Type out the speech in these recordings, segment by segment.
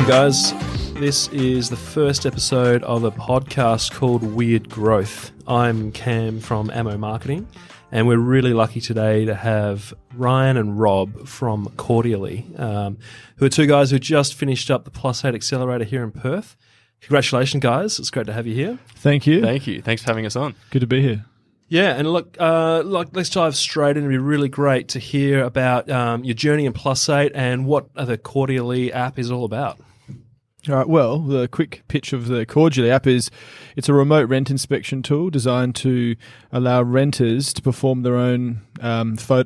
guys. This is the first episode of a podcast called Weird Growth. I'm Cam from Ammo Marketing, and we're really lucky today to have Ryan and Rob from Cordially, who are two guys who just finished up the Plus 8 Accelerator here in Perth. Congratulations, guys. It's great to have you here. Thank you. Thank you. Thanks for having us on. Good to be here. Yeah, and look, let's dive straight in. It'd be really great to hear about your journey in Plus 8 and what the Cordially app is all about. All right, well, the quick pitch of the Cordially app is it's a remote rent inspection tool designed to allow renters to perform their own, to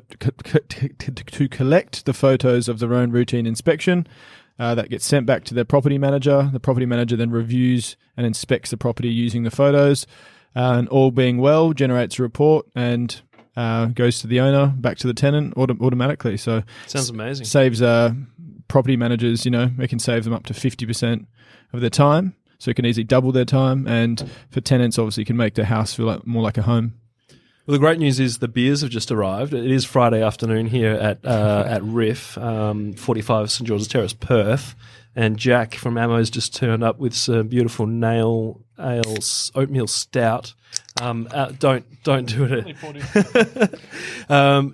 collect the photos of their own routine inspection. That gets sent back to their property manager. The property manager then reviews and inspects the property using the photos. And all being well, generates a report and goes to the owner, back to the tenant automatically. So sounds amazing. Saves property managers, it can save them up to 50% of their time. So it can easily double their time. And for tenants, obviously, can make their house feel more like a home. Well, the great news is the beers have just arrived. It is Friday afternoon here at Riff, 45 St George's Terrace, Perth. And Jack from Ammo's just turned up with some beautiful nail ales, oatmeal stout. Don't do it.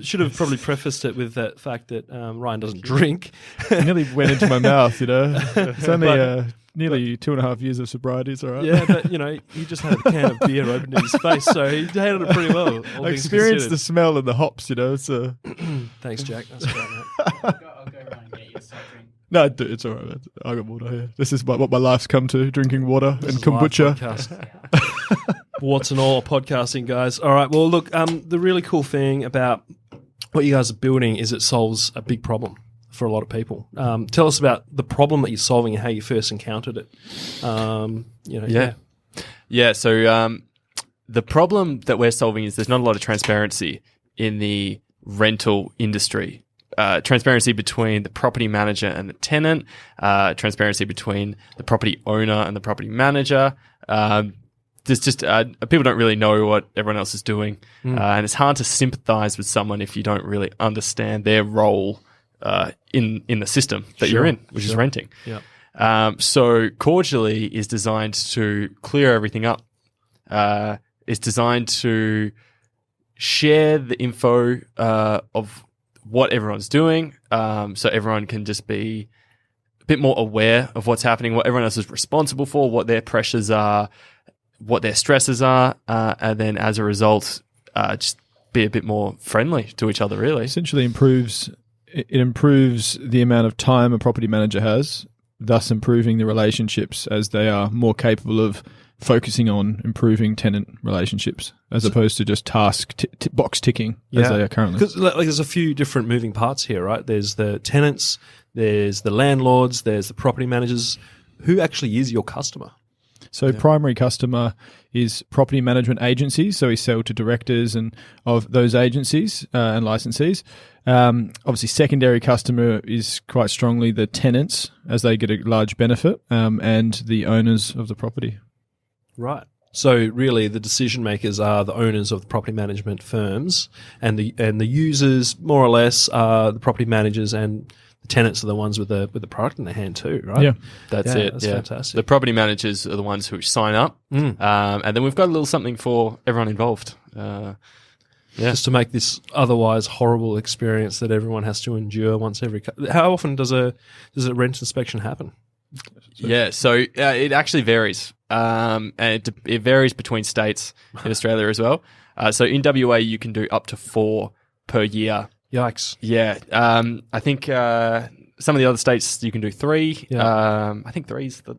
Should have probably prefaced it with that fact that Ryan doesn't drink. It nearly went into my mouth, It's only nearly 2.5 years of sobriety. It's all right. Yeah, but he just had a can of beer opened in his face, so he handled it pretty well. I experienced the smell and the hops, So thanks, Jack. That's great, mate. I'll go around and get you a soft drink. No, it's all right, man. I got water here. This is what my life's come to, drinking water and kombucha. Warts and all podcasting, guys. All right, well, look, the really cool thing about what you guys are building is it solves a big problem for a lot of people. Tell us about the problem that you're solving and how you first encountered it. Yeah, so the problem that we're solving is there's not a lot of transparency in the rental industry. Transparency between the property manager and the tenant, transparency between the property owner and the property manager. There's just people don't really know what everyone else is doing, and it's hard to sympathise with someone if you don't really understand their role in the system that you're in, which is renting. Yeah. So Cordially is designed to clear everything up. It's designed to share the info of what everyone's doing, so everyone can just be a bit more aware of what's happening, what everyone else is responsible for, what their pressures are, what their stresses are, and then as a result, just be a bit more friendly to each other, really. Essentially improves the amount of time a property manager has, thus improving the relationships as they are more capable of focusing on improving tenant relationships as opposed to just task box ticking as they are currently. Because there's a few different moving parts here, right? There's the tenants, there's the landlords, there's the property managers. Who actually is your customer? So primary customer is property management agencies. So we sell to directors and of those agencies and licensees. Obviously, secondary customer is quite strongly the tenants as they get a large benefit and the owners of the property. Right. So really the decision makers are the owners of the property management firms and the users more or less are the property managers and the tenants are the ones with the product in their hand too, right? Yeah. That's it. That's fantastic. The property managers are the ones who sign up. And then we've got a little something for everyone involved. Just to make this otherwise horrible experience that everyone has to endure once every... How often does a rent inspection happen? So it actually varies. And it varies between states in Australia as well. So in WA, you can do up to 4 per year. Yikes. Yeah. I think some of the other states you can do 3. Yeah. I think 3's the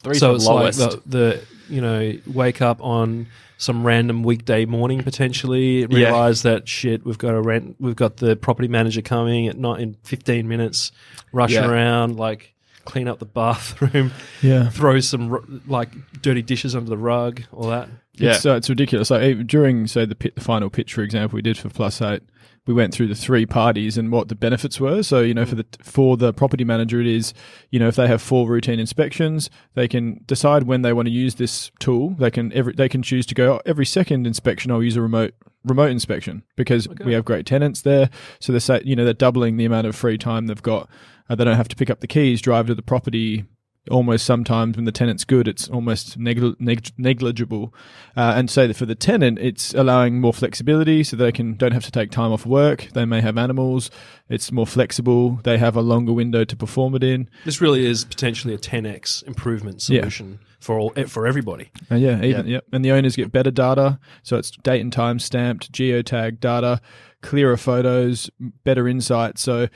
Like lowest. the wake up on some random weekday morning potentially, realize that shit, we've got the property manager coming in 15 minutes, rush around, clean up the bathroom, throw some dirty dishes under the rug, all that. Yeah, it's ridiculous. Like during the final pitch, for example, we did for Plus 8, we went through the 3 parties and what the benefits were. So for the property manager, it is if they have 4 routine inspections, they can decide when they want to use this tool. They can choose to go every second inspection. I'll use a remote remote inspection because we have great tenants there. So they're doubling the amount of free time they've got. They don't have to pick up the keys, drive to the property. Almost sometimes when the tenant's good, it's almost negligible. And so for the tenant, it's allowing more flexibility so they don't have to take time off work. They may have animals. It's more flexible. They have a longer window to perform it in. This really is potentially a 10x improvement solution for everybody. And the owners get better data. So it's date and time stamped, geotag data, clearer photos, better insight. So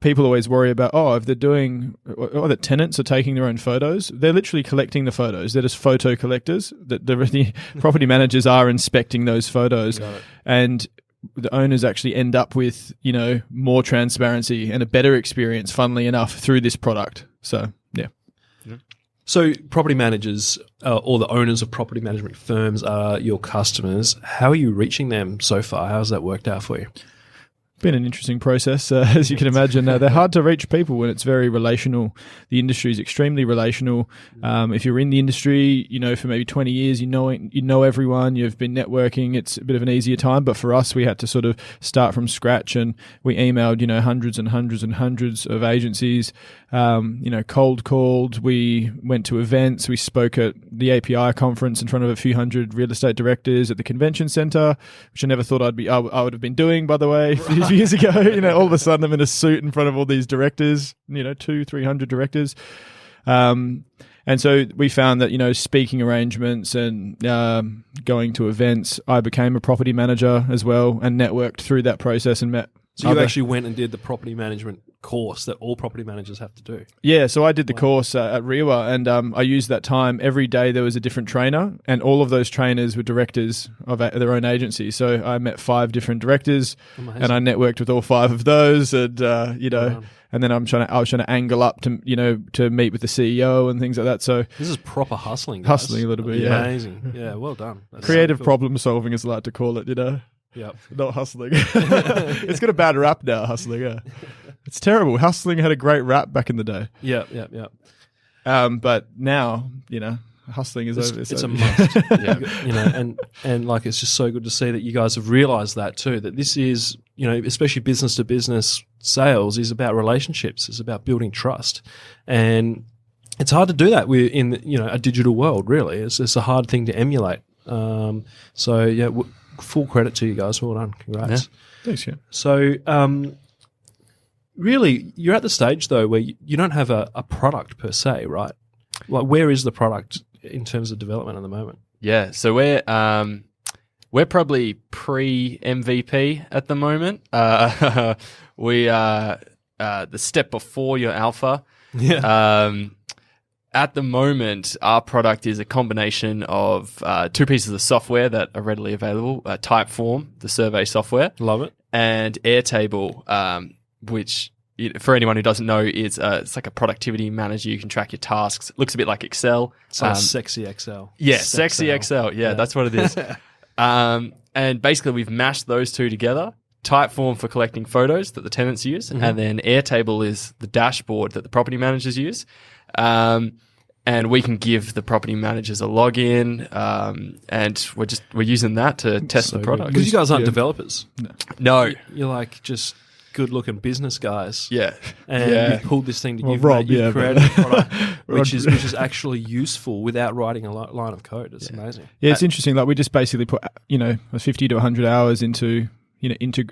people always worry about, if they're the tenants are taking their own photos. They're literally collecting the photos. They're just photo collectors. The property managers are inspecting those photos. And the owners actually end up with, more transparency and a better experience, funnily enough, through this product. So, yeah. So property managers or the owners of property management firms are your customers. How are you reaching them so far? How's that worked out for you? Been an interesting process, as you can imagine. They're hard to reach people when it's very relational. The industry is extremely relational. If you're in the industry, for maybe 20 years, you know everyone. You've been networking. It's a bit of an easier time. But for us, we had to sort of start from scratch, and we emailed, hundreds and hundreds and hundreds of agencies. Cold called. We went to events. We spoke at the API conference in front of a few hundred real estate directors at the convention center, which I never thought I would have been doing, by the way. Years ago, all of a sudden I'm in a suit in front of all these directors, 200-300 directors. And so we found that, speaking arrangements and going to events, I became a property manager as well and networked through that process and met. So you actually went and did the property management course that all property managers have to do? Yeah, so I did the course at REWA, and I used that time. Every day there was a different trainer, and all of those trainers were directors of their own agency. So I met 5 different directors, and I networked with all 5 of those, and and then I was trying to angle up to to meet with the CEO and things like that. So this is proper hustling, guys. Hustling a little bit, Amazing. Yeah, well done. That's creative problem solving, as I like to call it. Yep. Not hustling. It's got a bad rap now, hustling. Yeah. It's terrible. Hustling had a great rap back in the day. Yeah. But now, hustling is over. It's a must. And like it's just so good to see that you guys have realized that too, that this is, especially business to business sales is about relationships. It's about building trust. And it's hard to do that in a digital world, really. It's a hard thing to emulate. Full credit to you guys. Well done. Congrats. Yeah. Thanks, yeah. So, really, you're at the stage, though, where you don't have a product per se, right? Like, where is the product in terms of development at the moment? Yeah, so we're probably pre-MVP at the moment. We are the step before your alpha. Yeah. At the moment, our product is a combination of 2 pieces of software that are readily available: Typeform, the survey software, love it, and Airtable, which, for anyone who doesn't know, is it's like a productivity manager. You can track your tasks. It looks a bit like Excel. Sexy Excel. Yeah, sexy Excel. Yeah, that's what it is. And basically, we've mashed those 2 together. Typeform for collecting photos that the tenants use, and then Airtable is the dashboard that the property managers use. And we can give the property managers a login, and we're using that to test the product. Because you guys aren't developers. No. You're like just good-looking business guys. Yeah. And you've pulled this thing Well, together. You've created a product which Rob. is actually useful without writing a line of code. It's amazing. Yeah, it's interesting. Like we just basically put 50 to 100 hours into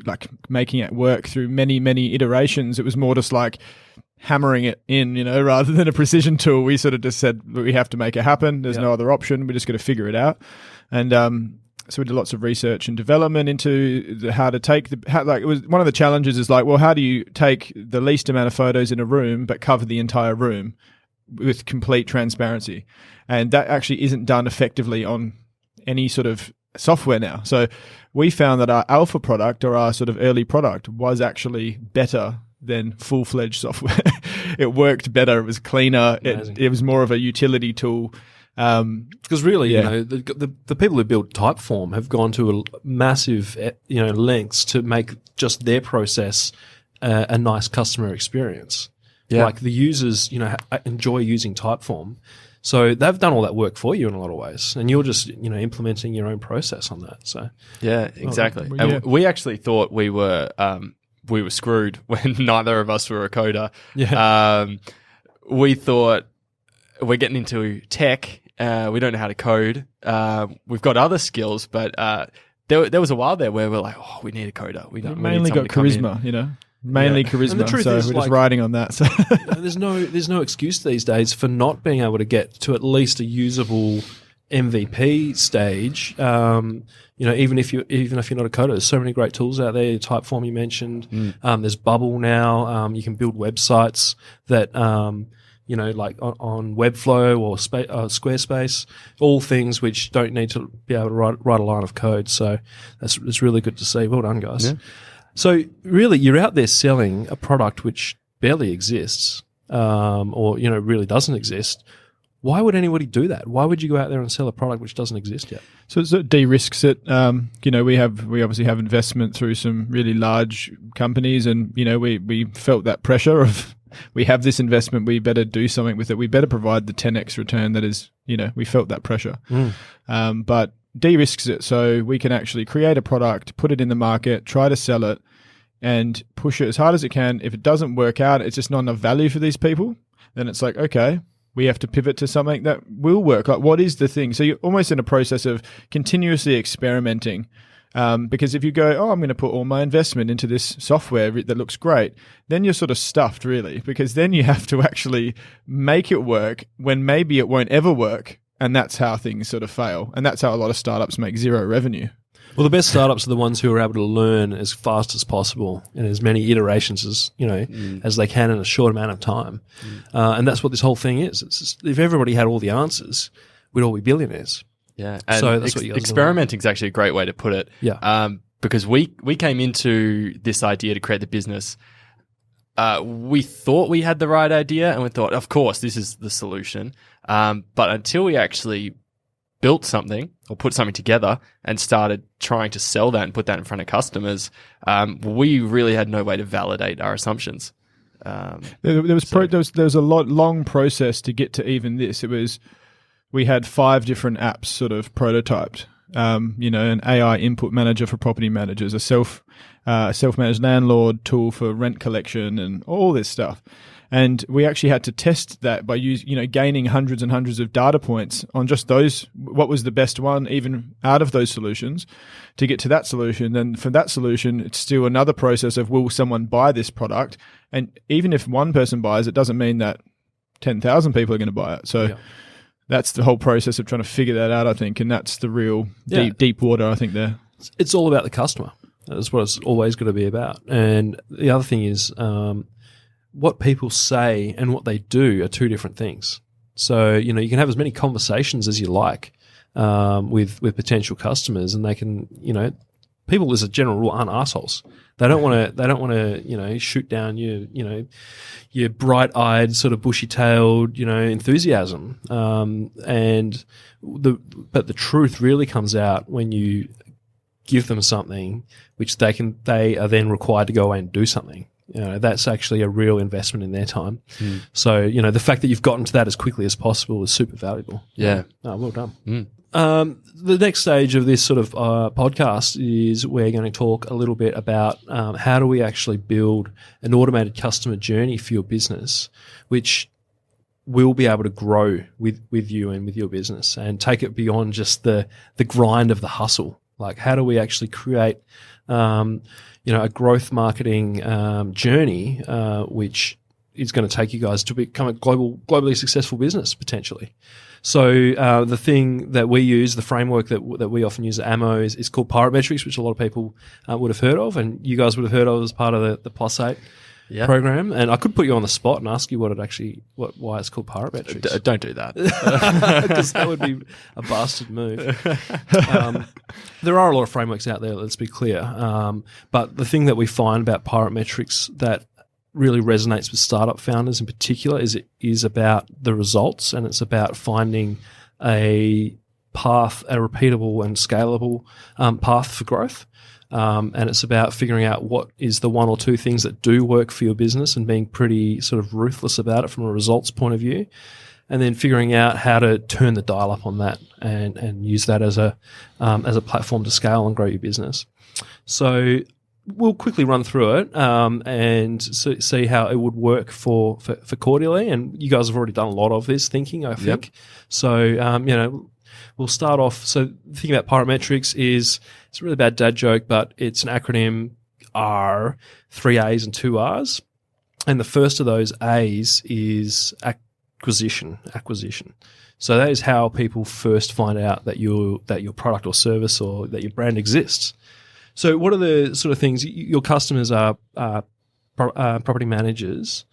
like making it work through many, many iterations. It was more just like hammering it in, rather than a precision tool. We sort of just said we have to make it happen. There's no other option. We're just going to figure it out. And so we did lots of research and development into how to take it was one of the challenges is like, well, how do you take the least amount of photos in a room but cover the entire room with complete transparency? And that actually isn't done effectively on any sort of software now. So we found that our alpha product or our sort of early product was actually better than full-fledged software. It worked better. It was cleaner. It was more of a utility tool. Because really, the people who build Typeform have gone to a massive, lengths to make just their process a nice customer experience. Yeah. Like the users, enjoy using Typeform. So they've done all that work for you in a lot of ways, and you're just, implementing your own process on that. So Yeah, exactly. Well, yeah. And we actually thought we were screwed when neither of us were a coder. Yeah. We thought we're getting into tech. We don't know how to code. We've got other skills, but there was a while there where we're like, oh, we need a coder. We mainly need got charisma, mainly charisma. And the truth so is, we're just riding on that. So. there's no excuse these days for not being able to get to at least a usable MVP stage. Even if you're not a coder, there's so many great tools out there. Typeform you mentioned. There's Bubble now. You can build websites that like on Webflow or Squarespace, all things which don't need to be able to write a line of code. So it's really good to see. Well done, guys. Yeah. So really, you're out there selling a product which barely exists, or really doesn't exist. Why would anybody do that? Why would you go out there and sell a product which doesn't exist yet? So it de-risks it. We obviously have investment through some really large companies, and we felt that pressure of we have this investment, we better do something with it. We better provide the 10x return. That is, we felt that pressure. But de-risks it, so we can actually create a product, put it in the market, try to sell it, and push it as hard as it can. If it doesn't work out, it's just not enough value for these people. Then it's like, okay, we have to pivot to something that will work. Like, what is the thing? So you're almost in a process of continuously experimenting. Because if you go, I'm going to put all my investment into this software that looks great, then you're sort of stuffed, really, because then you have to actually make it work when maybe it won't ever work. And that's how things sort of fail. And that's how a lot of startups make zero revenue. Well, the best startups are the ones who are able to learn as fast as possible in as many iterations as as they can in a short amount of time. And that's what this whole thing is. It's just, if everybody had all the answers, we'd all be billionaires. Yeah, and so that's what you guys experimenting is actually a great way to put it. Yeah, because we came into this idea to create the business. We thought we had the right idea, and we thought, of course, this is the solution. But until we actually built something or put something together and started trying to sell that and put that in front of customers, we really had no way to validate our assumptions. There was a long process to get to even this. We had 5 different apps sort of prototyped. An AI input manager for property managers, a self-managed landlord tool for rent collection, and all this stuff. And we actually had to test that by gaining hundreds and hundreds of data points on just those. What was the best one, even out of those solutions, to get to that solution. Then from that solution, it's still another process of, will someone buy this product? And even if one person buys, it doesn't mean that 10,000 people are going to buy it. So. Yeah. That's the whole process of trying to figure that out, I think, and that's the real deep water, I think, there. It's all about the customer. That's what it's always going to be about. And the other thing is what people say and what they do are 2 different things. So, you can have as many conversations as you like with potential customers, and they can, people as a general rule aren't assholes. They don't want to, shoot down your bright-eyed, sort of bushy-tailed, enthusiasm. But the truth really comes out when you give them something which they are then required to go away and do something. That's actually a real investment in their time. So, the fact that you've gotten to that as quickly as possible is super valuable. Yeah. Oh, well done. The next stage of this sort of podcast is we're going to talk a little bit about how do we actually build an automated customer journey for your business, which will be able to grow with you and with your business and take it beyond just the grind of the hustle. Like, how do we actually create a growth marketing journey which is going to take you guys to become a globally successful business potentially. So the thing that we use, the framework that we often use at Ammo is called Parametrics, which a lot of people would have heard of, and you guys would have heard of as part of the Plus 8 program. And I could put you on the spot and ask you why it's called Parametrics. Don't do that. Because that would be a bastard move. There are a lot of frameworks out there, let's be clear. But the thing that we find about Parametrics that really resonates with startup founders in particular is it is about the results, and it's about finding a path, a repeatable and scalable path for growth. and it's about figuring out what is the one or two things that do work for your business and being pretty sort of ruthless about it from a results point of view, and then figuring out how to turn the dial up on that and use that as a platform to scale and grow your business. So we'll quickly run through it and see how it would work for Cordially. And you guys have already done a lot of this thinking, I think. Yep. So, we'll start off. So the thing about Pyrometrics is it's a really bad dad joke, but it's an acronym R, 3 A's and 2 R's. And the first of those A's is acquisition. So that is how people first find out that your product or service or that your brand exists. So what are the sort of things your customers are property managers?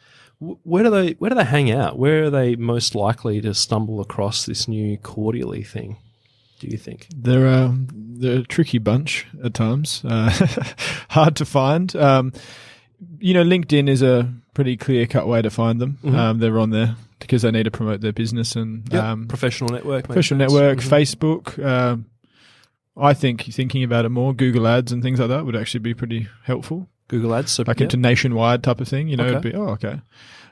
Where do they hang out? Where are they most likely to stumble across this new Cordially thing, do you think? They're a tricky bunch at times, hard to find. LinkedIn is a pretty clear-cut way to find them. Mm-hmm. They're on there because they need to promote their business and professional network. Facebook. I think thinking about it more, Google Ads and things like that would actually be pretty helpful. Google Ads, so into nationwide type of thing, it'd be okay.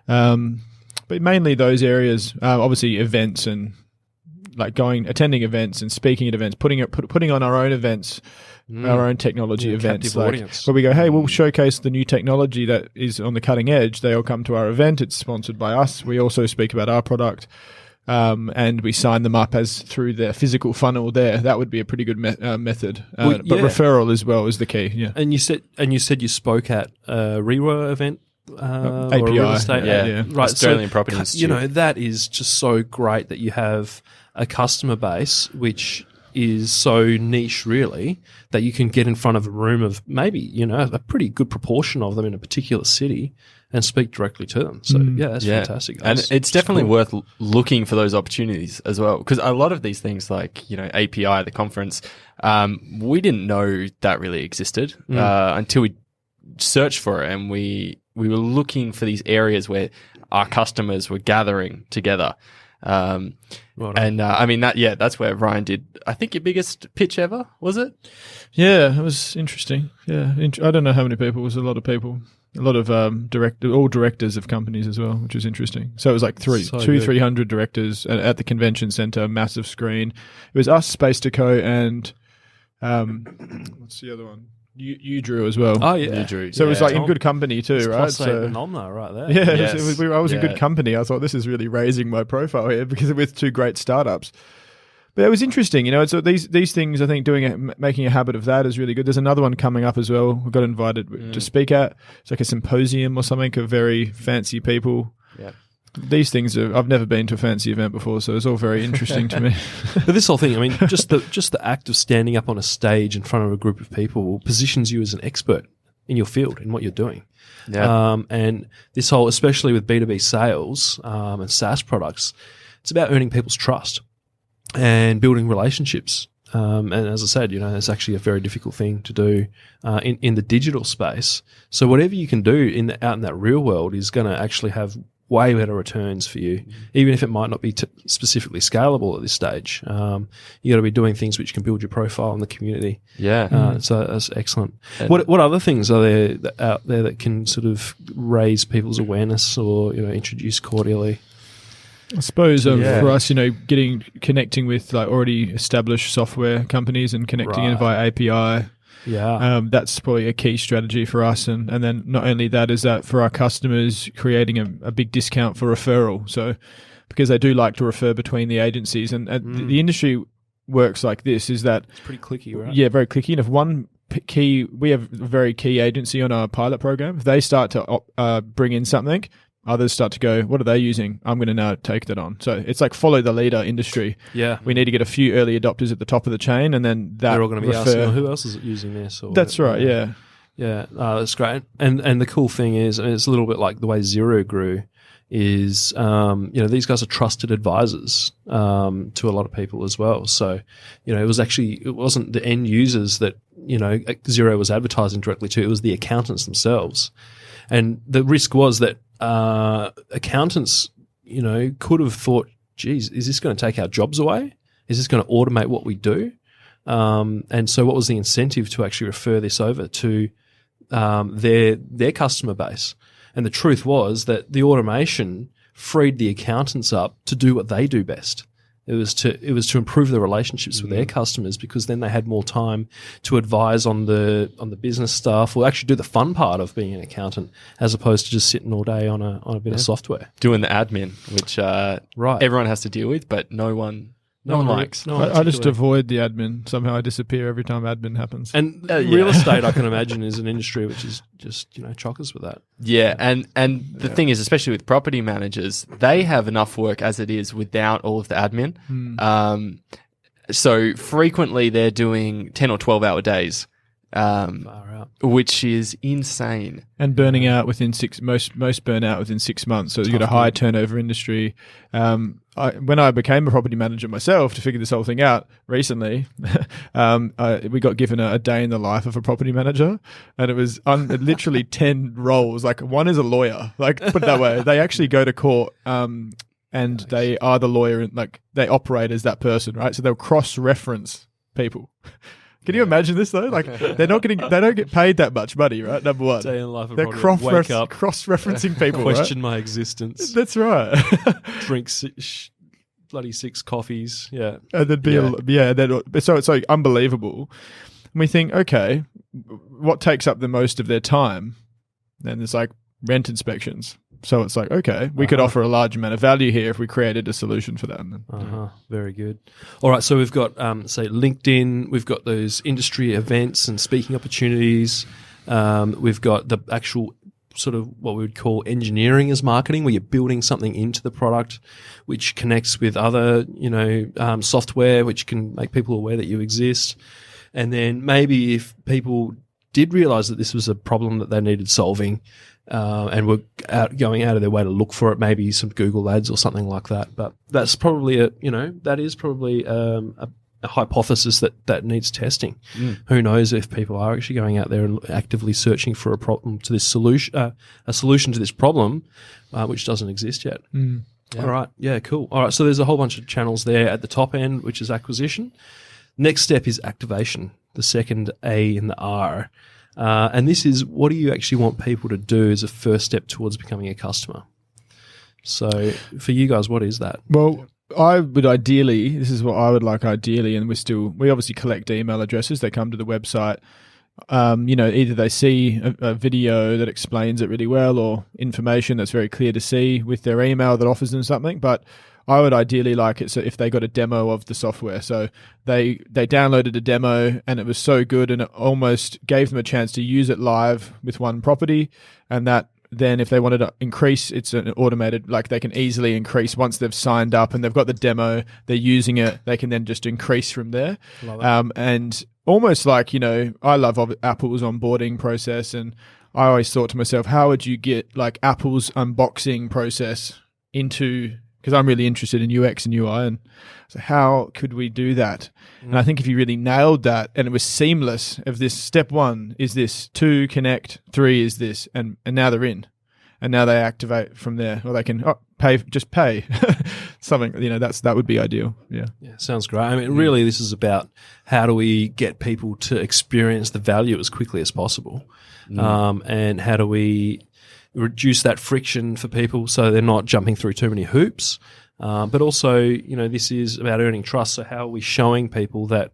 But mainly those areas, obviously events and like attending events and speaking at events, putting on our own events, our own technology events, where we go, hey, we'll showcase the new technology that is on the cutting edge. They all come to our event. It's sponsored by us. We also speak about our product. And we sign them up as through their physical funnel there. That would be a pretty good method. But referral as well is the key. Yeah. And you said you spoke at a REWA event, API, or a real estate, right? Australian Property Institute. That is just so great that you have a customer base which is so niche, really, that you can get in front of a room of maybe a pretty good proportion of them in a particular city and speak directly to them. So, that's fantastic. And it's definitely worth looking for those opportunities as well. Because a lot of these things like, API, the conference, we didn't know that really existed until we searched for it. And we were looking for these areas where our customers were gathering together. That's where Ryan did, I think, your biggest pitch ever, was it? Yeah, it was interesting. Yeah, I don't know how many people. It was a lot of people. A lot of all directors of companies as well, which was interesting. So it was like 300 directors at the convention center, massive screen. It was us, Space Deco, and what's the other one? You Drew as well. Oh yeah, you Drew. So it was like in good company too, right? So right there. Yeah, yes. I was in good company. I thought this is really raising my profile here because with two great startups. But it was interesting, so these things, I think making a habit of that is really good. There's another one coming up as well. We got invited to speak at. It's like a symposium or something of very fancy people. Yeah. These things I've never been to a fancy event before, so it's all very interesting to me. But this whole thing, just the act of standing up on a stage in front of a group of people positions you as an expert in your field, in what you're doing. Yeah. And this whole, especially with B2B sales and SaaS products, it's about earning people's trust and building relationships. And as I said, it's actually a very difficult thing to do in the digital space. So whatever you can do out in that real world is going to actually have way better returns for you, even if it might not be specifically scalable at this stage. You got to be doing things which can build your profile in the community. Yeah. So that's excellent. What other things are there out there that can sort of raise people's awareness or introduce Cordially? I suppose for us, connecting with like already established software companies and connecting in via API. Yeah, that's probably a key strategy for us, and then not only that is that for our customers, creating a big discount for referral. So because they do like to refer between the agencies, and the industry works like this: is that it's pretty clicky, right? Yeah, very clicky. And if we have a very key agency on our pilot program. If they start to bring in something, others start to go, what are they using? I'm going to now take that on. So it's like follow the leader industry. Yeah. We need to get a few early adopters at the top of the chain, and then they're all going to be asking, who else is using this? That's right, yeah. Yeah, that's great. And the cool thing is, it's a little bit like the way Xero grew, is these guys are trusted advisors to a lot of people as well. So it wasn't the end users that Xero was advertising directly to, it was the accountants themselves. And the risk was that accountants could have thought, geez, is this going to take our jobs away? Is this going to automate what we do? And so what was the incentive to actually refer this over to their customer base? And the truth was that the automation freed the accountants up to do what they do best. It was to improve the relationships with their customers, because then they had more time to advise on the business stuff, or actually do the fun part of being an accountant, as opposed to just sitting all day on a bit of software. Doing the admin, which everyone has to deal with, but no one likes. I just avoid the admin. Somehow I disappear every time admin happens. And real estate, I can imagine, is an industry which is just chockers with that. Yeah, and the thing is, especially with property managers, they have enough work as it is without all of the admin. So frequently they're doing 10 or 12-hour days, Far out. which is insane. And burning out within most burn out within 6 months. So you've got a high turnover industry. When I became a property manager myself to figure this whole thing out recently, we got given a day in the life of a property manager, and it was literally 10 roles. Like, one is a lawyer, like, put it that way. They actually go to court, and they are the lawyer, and like they operate as that person, right? So they'll cross-reference people. Can you imagine this though? Like, they don't get paid that much money, right? Number one, Day in the life of they're Rodney. Wake up, cross-referencing people. question my existence, That's right. drink bloody 6 coffees. Yeah. And then so it's like unbelievable. And we think, okay, what takes up the most of their time? Then there's like rent inspections. So it's like, okay, we could offer a large amount of value here if we created a solution for that. Very good. All right, so we've got, say, LinkedIn. We've got those industry events and speaking opportunities. We've got the actual sort of what we would call engineering as marketing, where you're building something into the product which connects with other, software, which can make people aware that you exist. And then maybe if people did realize that this was a problem that they needed solving, and were going out of their way to look for it, maybe some Google ads or something like that. But that's probably a hypothesis that needs testing. Who knows if people are actually going out there and actively searching for a problem to this solution, a solution to this problem, which doesn't exist yet. Yeah. All right. Yeah, cool. All right. So there's a whole bunch of channels there at the top end, which is acquisition. Next step is activation, the second A in the R. And this is, what do you actually want people to do as a first step towards becoming a customer? So for you guys, what is that? Well, this is what I would like ideally, and we obviously collect email addresses. They come to the website. Either they see a video that explains it really well, or information that's very clear to see with their email that offers them something. But I would ideally like it so if they got a demo of the software. So they downloaded a demo and it was so good, and it almost gave them a chance to use it live with one property, and that then if they wanted to increase, it's an automated, like they can easily increase once they've signed up and they've got the demo, they're using it, they can then just increase from there. And almost like, I love Apple's onboarding process, and I always thought to myself, how would you get like Apple's unboxing process into, because I'm really interested in UX and UI, and so how could we do that? And I think if you really nailed that and it was seamless, of this step 1 is this, 2 connect, 3 is this, and now they're in, and now they activate from there, or they can pay something, that would be ideal. Yeah, sounds great. I mean, really, this is about how do we get people to experience the value as quickly as possible, and how do we reduce that friction for people so they're not jumping through too many hoops. But also, this is about earning trust. So how are we showing people that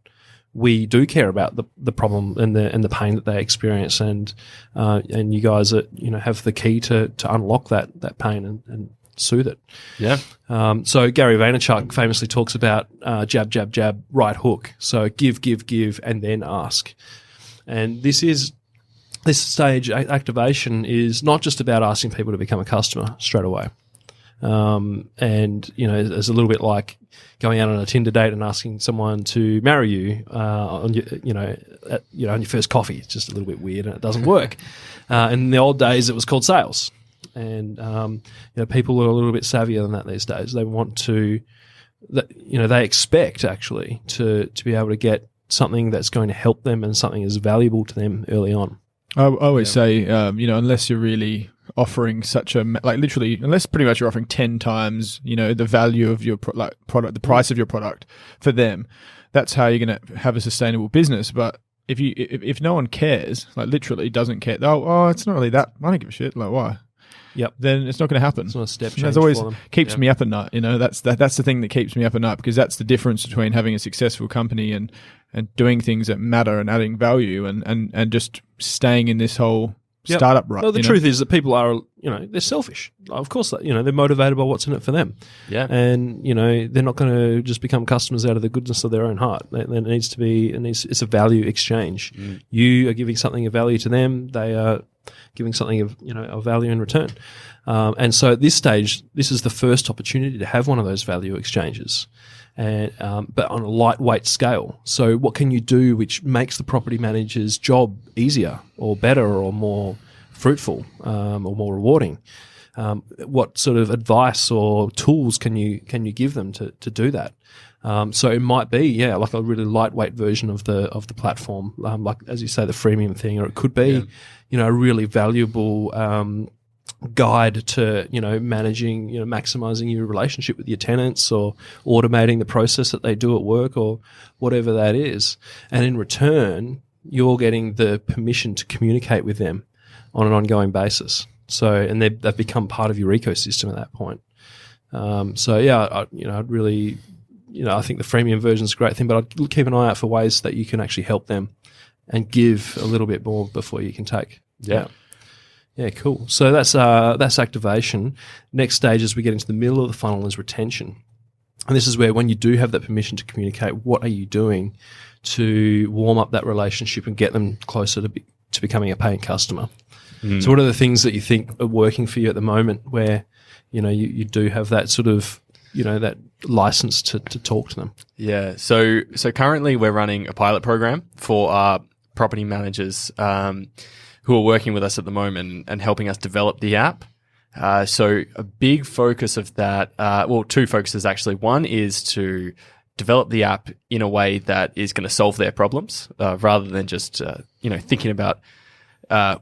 we do care about the problem and the pain that they experience, and you guys have the key to unlock that pain and soothe it. Yeah. So Gary Vaynerchuck famously talks about jab, jab, jab, right hook. So give, and then ask. And this stage activation is not just about asking people to become a customer straight away. It's a little bit like going out on a Tinder date and asking someone to marry you on your first coffee. It's just a little bit weird and it doesn't work. In the old days, it was called sales, and people are a little bit savvier than that these days. They want to, they expect actually to be able to get something that's going to help them and something that's valuable to them early on. I always say, unless you're really offering such a like literally, unless pretty much you're offering 10 times, the value of your product, the price of your product for them. That's how you're going to have a sustainable business. But if no one cares, like literally doesn't care, oh, it's not really that. I don't give a shit. Like, why? Yep. Then it's not going to happen. It's not a step change. That's always for them. keeps me up at night. That's the thing that keeps me up at night, because that's the difference between having a successful company and doing things that matter and adding value and just staying in this whole startup rut. Well, the truth is that people are, they're selfish. Of course, they're motivated by what's in it for them. Yeah. And, they're not going to just become customers out of the goodness of their own heart. There needs to be, it's a value exchange. You are giving something of value to them. They are giving something of value in return. And so at this stage, this is the first opportunity to have one of those value exchanges, and but on a lightweight scale. So what can you do which makes the property manager's job easier or better or more fruitful or more rewarding? What sort of advice or tools can you give them to do that? So it might be, like a really lightweight version of the platform, like as you say, the freemium thing, or it could be, a really valuable guide to managing, maximizing your relationship with your tenants, or automating the process that they do at work, or whatever that is. And in return, you're getting the permission to communicate with them on an ongoing basis. So, and they've become part of your ecosystem at that point. I'd really, I think the freemium version is a great thing, but I'd keep an eye out for ways that you can actually help them and give a little bit more before you can take. Yeah, cool. So that's activation. Next stage, as we get into the middle of the funnel, is retention. And this is where, when you do have that permission to communicate, what are you doing to warm up that relationship and get them closer to becoming a paying customer? So what are the things that you think are working for you at the moment where, you do have that sort of, that license to talk to them? Yeah. So currently we're running a pilot program for our property managers who are working with us at the moment and helping us develop the app. So a big focus of that, two focuses actually. One is to develop the app in a way that is going to solve their problems, rather than just, thinking about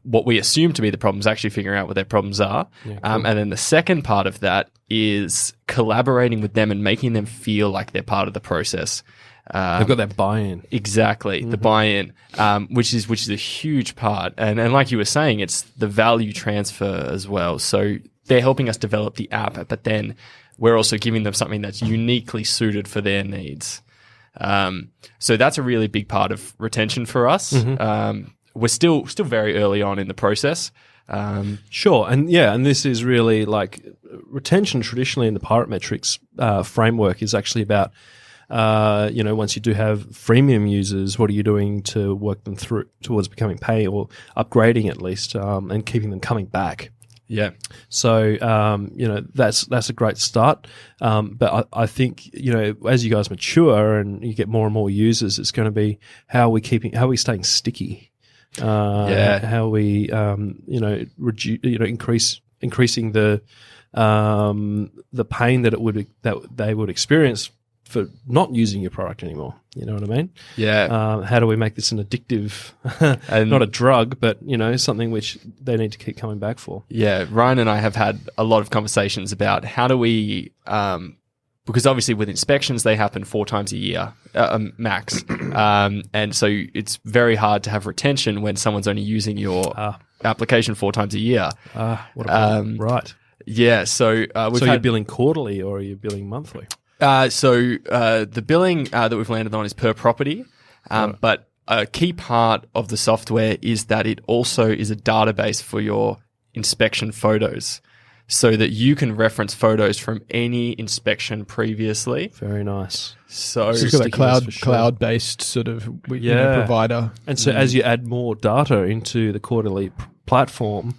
what we assume to be the problems, actually figuring out what their problems are. Yeah, cool. And then the second part of that is collaborating with them and making them feel like they're part of the process. They've got that buy-in. Exactly, the buy-in, which is a huge part. And like you were saying, it's the value transfer as well. So they're helping us develop the app, but then we're also giving them something that's uniquely suited for their needs. So that's a really big part of retention for us. We're still very early on in the process. Sure. And this is really like retention traditionally in the Pirate Metrics framework is actually about, once you do have freemium users, what are you doing to work them through towards becoming pay, or upgrading at least, and keeping them coming back? Yeah. So, that's a great start. But I think, as you guys mature and you get more and more users, it's going to be how are we staying sticky? How we, increasing the pain that they would experience for not using your product anymore. You know what I mean? Yeah. How do we make this an addictive, not a drug, but something which they need to keep coming back for? Yeah, Ryan and I have had a lot of conversations about how do we, because obviously with inspections they happen 4 times a year max, and so it's very hard to have retention when someone's only using your application 4 times a year. What about right? Yeah, so you're billing quarterly or are you billing monthly? The billing that we've landed on is per property, but a key part of the software is that it also is a database for your inspection photos, so that you can reference photos from any inspection previously. Very nice. So it's got a cloud-based sort of provider. And so as you add more data into the Cordially platform,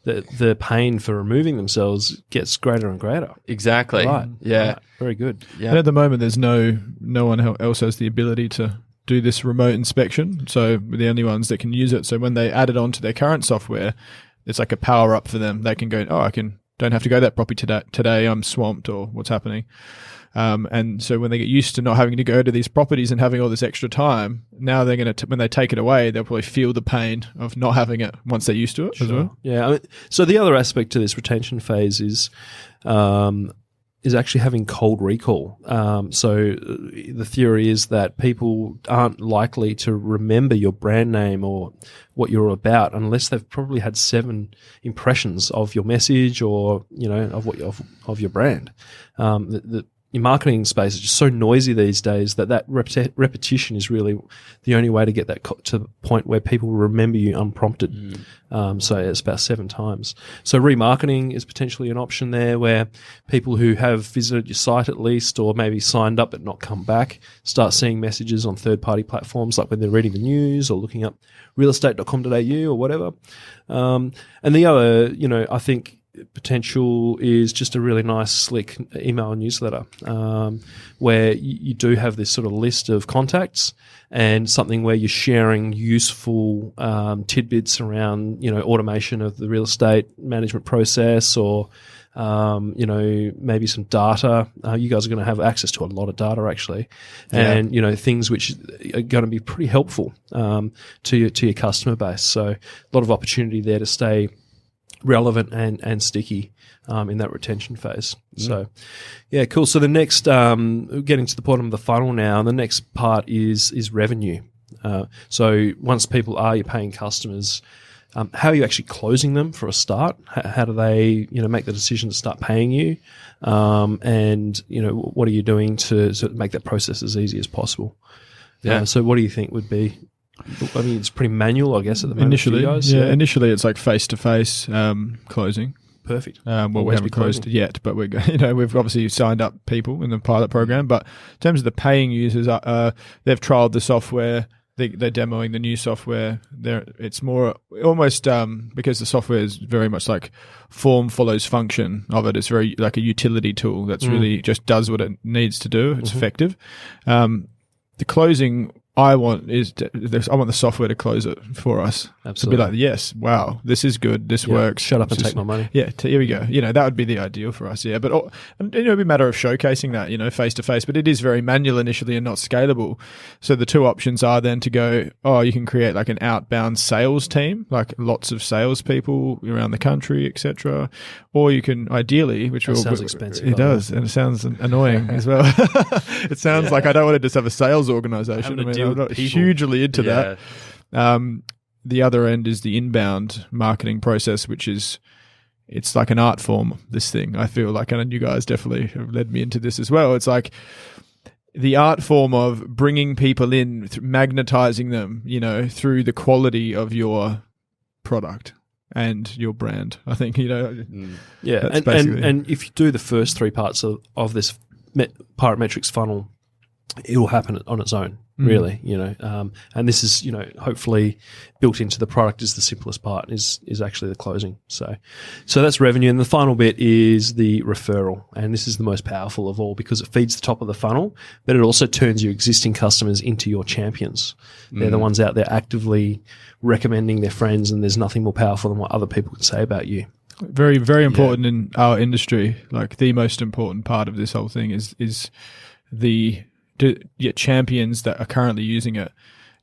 the pain for removing themselves gets greater and greater. Exactly. Right. Yeah. Right. Very good. Yeah. And at the moment, there's no one else has the ability to do this remote inspection. So we're the only ones that can use it. So when they add it onto their current software, it's like a power up for them. They can go, I can don't have to go to that property today. I'm swamped, or what's happening. And so when they get used to not having to go to these properties and having all this extra time, now they're going to, when they take it away, they'll probably feel the pain of not having it once they're used to it as well. Yeah. I mean, so the other aspect to this retention phase is actually having cold recall. So the theory is that people aren't likely to remember your brand name or what you're about unless they've probably had 7 impressions of your message or, of your brand. Your marketing space is just so noisy these days that repetition is really the only way to get that to the point where people remember you unprompted. So it's about 7 times. So remarketing is potentially an option there, where people who have visited your site at least, or maybe signed up but not come back, start seeing messages on third-party platforms, like when they're reading the news or looking up realestate.com.au or whatever. And the other, I think, potential is just a really nice, slick email newsletter, where you do have this sort of list of contacts and something where you're sharing useful tidbits around, automation of the real estate management process, or maybe some data. You guys are going to have access to a lot of data, actually, and things which are going to be pretty helpful to your customer base. So a lot of opportunity there to stay relevant and sticky in that retention phase. So, yeah, cool. So the next, getting to the bottom of the funnel now, the next part is revenue. So once people are your paying customers, how are you actually closing them for a start? How do they, make the decision to start paying you? And what are you doing to sort of make that process as easy as possible? Yeah. So what do you think would be? I mean, it's pretty manual, I guess, at the moment. Initially, for you guys. Initially it's like face-to-face closing. Perfect. We haven't closed it yet, but we've obviously signed up people in the pilot program. But in terms of the paying users, they've trialed the software. They're demoing the new software. It's more almost because the software is very much like form follows function of it. It's very like a utility tool that's really just does what it needs to do. It's effective. The closing I want the software to close it for us. Absolutely. To be like, yes, wow, this is good, this works. Shut up and take my money. Yeah, here we go. That would be the ideal for us. Yeah, but it'd be a matter of showcasing that, face to face. But it is very manual initially and not scalable. So the 2 options are then to go, you can create like an outbound sales team, like lots of salespeople around the country, etc. Or you can ideally, which sounds expensive. It does, and it sounds annoying as well. It sounds like I don't want to just have a sales organization. I'm not hugely into that. The other end is the inbound marketing process, which it's like an art form, this thing, I feel like, and you guys definitely have led me into this as well. It's like the art form of bringing people in, magnetizing them, through the quality of your product and your brand. I think, Yeah, and if you do the first 3 parts of this Pirate Metrics funnel, it will happen on its own, really, and this is, hopefully built into the product is the simplest part is actually the closing. So that's revenue. And the final bit is the referral. And this is the most powerful of all because it feeds the top of the funnel, but it also turns your existing customers into your champions. They're the ones out there actively recommending their friends, and there's nothing more powerful than what other people can say about you. Very, very important in our industry. Like the most important part of this whole thing is the champions that are currently using it,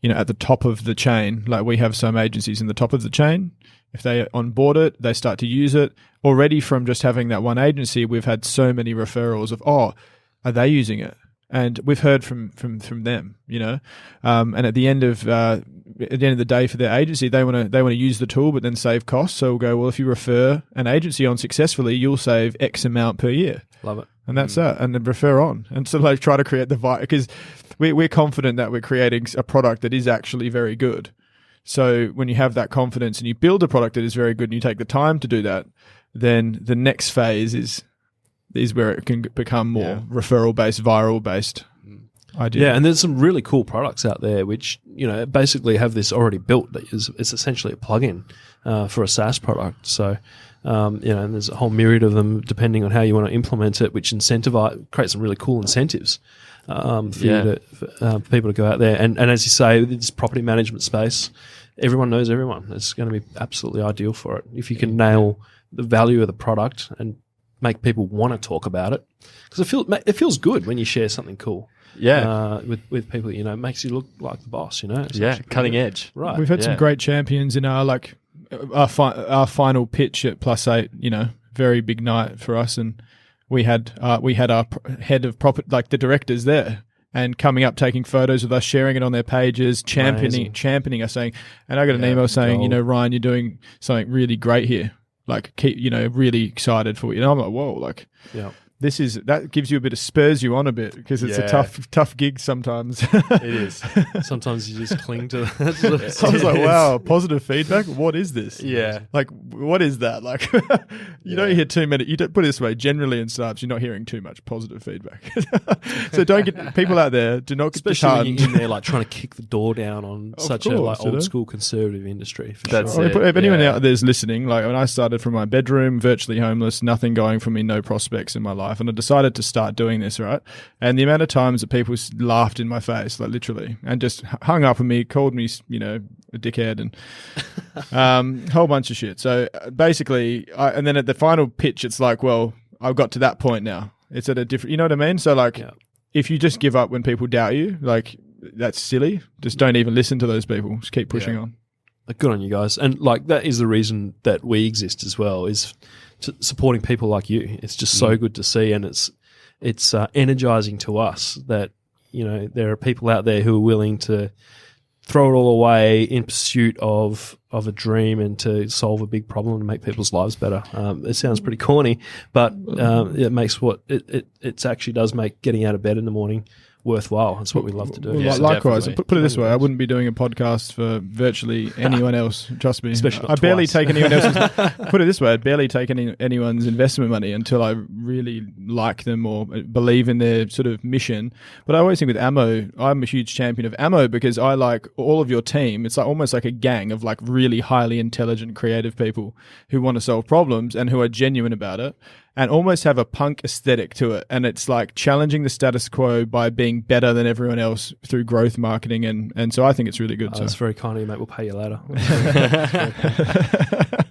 at the top of the chain. Like we have some agencies in the top of the chain. If they onboard it, they start to use it. Already from just having that one agency, we've had so many referrals of, are they using it? And we've heard from them, and at the end of the day for their agency, they want to use the tool, but then save costs. So we'll go, well, if you refer an agency on successfully, you'll save X amount per year. Love it. And that's that, and then refer on. And so try to create the vibe, because we're confident that we're creating a product that is actually very good. So when you have that confidence and you build a product that is very good and you take the time to do that, then the next phase is where it can become more referral-based, viral-based idea. Yeah, and there's some really cool products out there which, basically have this already built. It's essentially a plugin for a SaaS product. So, and there's a whole myriad of them depending on how you want to implement it, which create some really cool incentives for people to go out there. And as you say, this property management space, everyone knows everyone. It's going to be absolutely ideal for it. If you can nail the value of the product and make people want to talk about it. Because it feels good when you share something cool. Yeah. With people, it makes you look like the boss, It's Yeah, actually cutting good. edge. Right. We've had some great champions in our our final pitch at +8. Very big night for us, and we had our head of property, like the directors there, and coming up, taking photos with us, sharing it on their pages, championing us, saying, and I got an email saying, Ryan, you're doing something really great here. Like, keep, really excited for you. And I'm like, whoa, like, yeah. That gives you a bit of spurs you on a bit, because it's a tough gig sometimes. It is. Sometimes you just cling to that. I was like, wow, positive feedback. What is this? Yeah. Like, what is that? Like, you don't hear too many. You don't put it this way. Generally in startups, you're not hearing too much positive feedback. So don't get people out there. Do not get especially when disheartened. you're in there like trying to kick the door down on such a old school conservative industry. For That's sure. it. If anyone out there's listening, like when I started from my bedroom, virtually homeless, nothing going for me, no prospects in my life, and I decided to start doing this, right? And the amount of times that people laughed in my face, like literally, and just hung up on me, called me, a dickhead, and whole bunch of shit. So basically, and then at the final pitch, it's like, well, I've got to that point now. It's at a different, you know what I mean? So like, if you just give up when people doubt you, like that's silly. Just don't even listen to those people. Just keep pushing on. Good on you guys. And like that is the reason that we exist as well, is supporting people like you. It's just so good to see, and it's energizing to us that there are people out there who are willing to throw it all away in pursuit of a dream and to solve a big problem and make people's lives better. It sounds pretty corny, but it makes it actually does make getting out of bed in the morning worthwhile. That's what we love to do. Well, Yeah, likewise, definitely. put it this way: I wouldn't be doing a podcast for virtually anyone else. Trust me. Especially I not barely twice. take anyone else's. Put it this way: I'd barely take anyone's investment money until I really like them or believe in their sort of mission. But I always think with Ammo, I'm a huge champion of Ammo because I like all of your team. It's like almost like a gang of like really highly intelligent, creative people who want to solve problems and who are genuine about it, and almost have a punk aesthetic to it. And it's like challenging the status quo by being better than everyone else through growth marketing. And so I think it's really good. That's very kind of you, mate. We'll pay you later.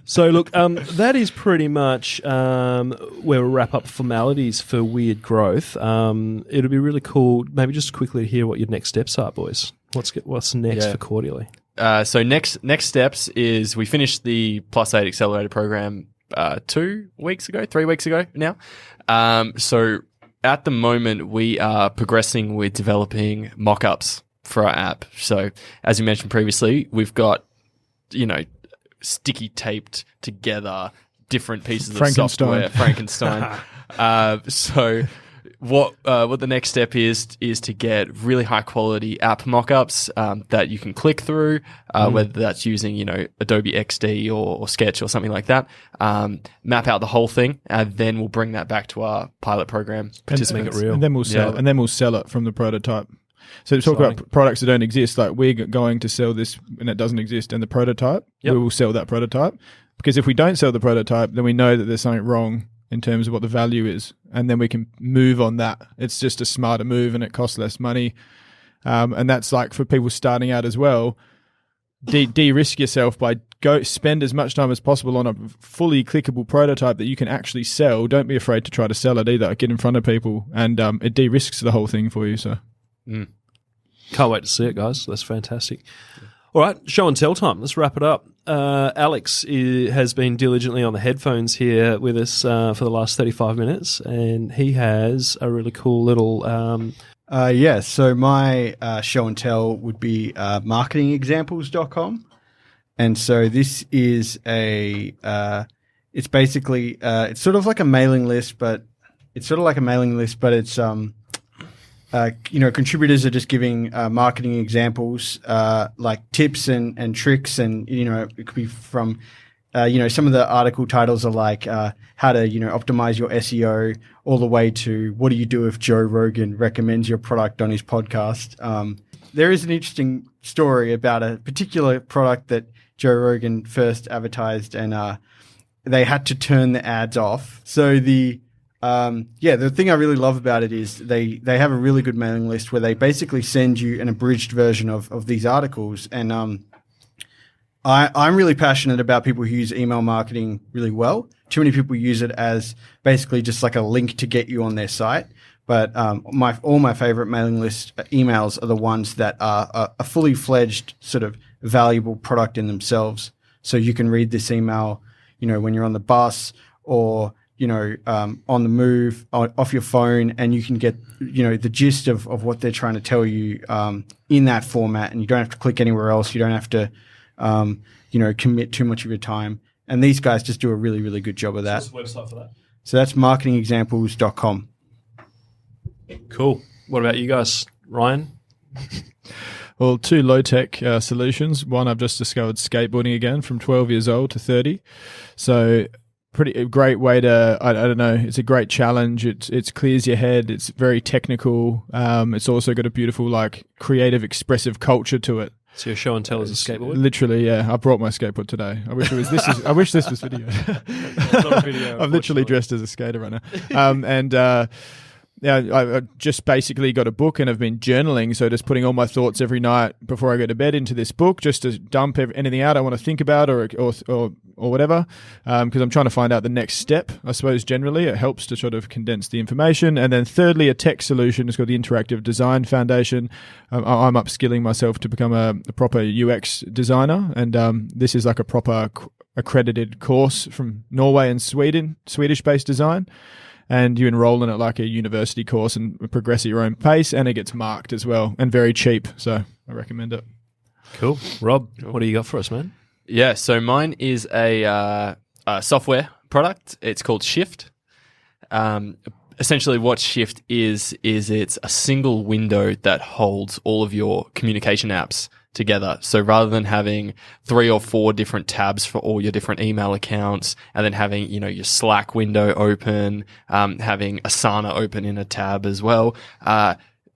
So look, that is pretty much where we'll wrap up formalities for Weird Growth. It'll be really cool, maybe just quickly to hear what your next steps are, boys. What's next for Cordially? So next steps is we finished the +8 accelerator program 3 weeks ago now. So at the moment we are progressing with developing mock-ups for our app. So as you mentioned previously, we've got, sticky taped together different pieces of software, Frankenstein. So what the next step is to get really high quality app mock-ups that you can click through, whether that's using Adobe XD or Sketch or something like that. Map out the whole thing, and then we'll bring that back to our pilot program participants. Make it real. And then we'll sell. And then we'll sell it from the prototype. So to talk about products that don't exist, like we're going to sell this and it doesn't exist, and the prototype, we will sell that prototype. Because if we don't sell the prototype, then we know that there's something wrong in terms of what the value is, and then we can move on that. It's just a smarter move and it costs less money. And that's like for people starting out as well, de-risk yourself by spend as much time as possible on a fully clickable prototype that you can actually sell. Don't be afraid to try to sell it either. Get in front of people, and it de-risks the whole thing for you. So Can't wait to see it, guys. That's fantastic. All right, show and tell time. Let's wrap it up. Alex has been diligently on the headphones here with us for the last 35 minutes, and he has a really cool little... So my show and tell would be marketingexamples.com. And so this is it's basically, it's sort of like a mailing list, but it's contributors are just giving marketing examples, like tips and tricks, and it could be from some of the article titles are like how to optimize your SEO, all the way to what do you do if Joe Rogan recommends your product on his podcast. There is an interesting story about a particular product that Joe Rogan first advertised, and they had to turn the ads off. So the thing I really love about it is they have a really good mailing list where they basically send you an abridged version of these articles. And I'm really passionate about people who use email marketing really well. Too many people use it as basically just like a link to get you on their site. But all my favorite mailing list emails are the ones that are a fully fledged sort of valuable product in themselves. So you can read this email, when you're on the bus or on the move, off your phone, and you can get, the gist of what they're trying to tell you in that format, and you don't have to click anywhere else. You don't have to, commit too much of your time. And these guys just do a really, really good job of that. What's the website for that? So that's marketingexamples.com. Cool. What about you guys, Ryan? Well, 2 low-tech solutions. One, I've just discovered skateboarding again from 12 years old to 30. So a great way to, I don't know, it's a great challenge. It clears your head. It's very technical. It's also got a beautiful, creative, expressive culture to it. So your show and tell is a skateboard? Literally, yeah. I brought my skateboard today. I wish it was this. I wish this was video. It's not a video. I'm literally dressed as a skater runner. I just basically got a book and I've been journaling. So just putting all my thoughts every night before I go to bed into this book, just to dump anything out I want to think about or whatever. Because I'm trying to find out the next step. I suppose generally it helps to sort of condense the information. And then thirdly, a tech solution is called the Interactive Design Foundation. I'm upskilling myself to become a proper UX designer. And this is like a proper accredited course from Norway and Sweden, Swedish-based design. And you enroll in it like a university course and progress at your own pace, and it gets marked as well, and very cheap. So I recommend it. Cool. Rob, what do you got for us, man? Yeah, so mine is a software product. It's called Shift. Essentially what Shift is it's a single window that holds all of your communication apps together. So rather than having 3 or 4 different tabs for all your different email accounts, and then having, your Slack window open, having Asana open in a tab as well,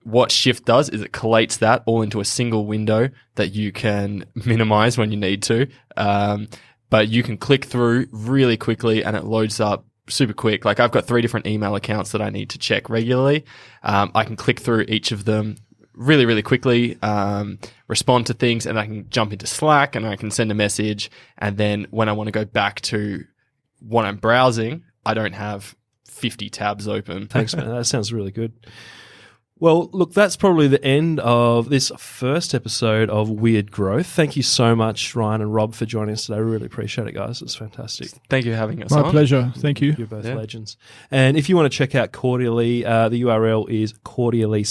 what Shift does is it collates that all into a single window that you can minimize when you need to. But you can click through really quickly and it loads up super quick. Like I've got 3 different email accounts that I need to check regularly. I can click through each of them really, really quickly, respond to things, and I can jump into Slack and I can send a message. And then when I want to go back to what I'm browsing, I don't have 50 tabs open. Thanks, man. That sounds really good. Well, look, that's probably the end of this first episode of Weird Growth. Thank you so much, Ryan and Rob, for joining us today. I really appreciate it, guys. It's fantastic. Thank you for having us My on. pleasure. Thank you. You're both legends. And if you want to check out Cordially, the URL is cordially,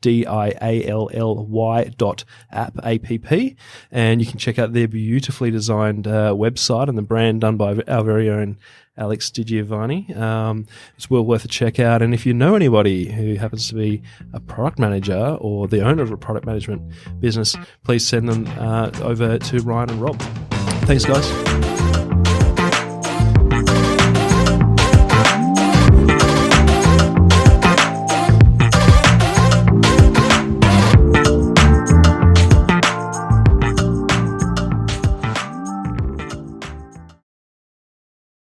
CORDIALLY.app, A-P-P. And you can check out their beautifully designed website and the brand done by our very own Alex DiGiovanni. It's well worth a check out. And if you know anybody who happens to be a product manager or the owner of a product management business, please send them over to Ryan and Rob. Thanks, guys.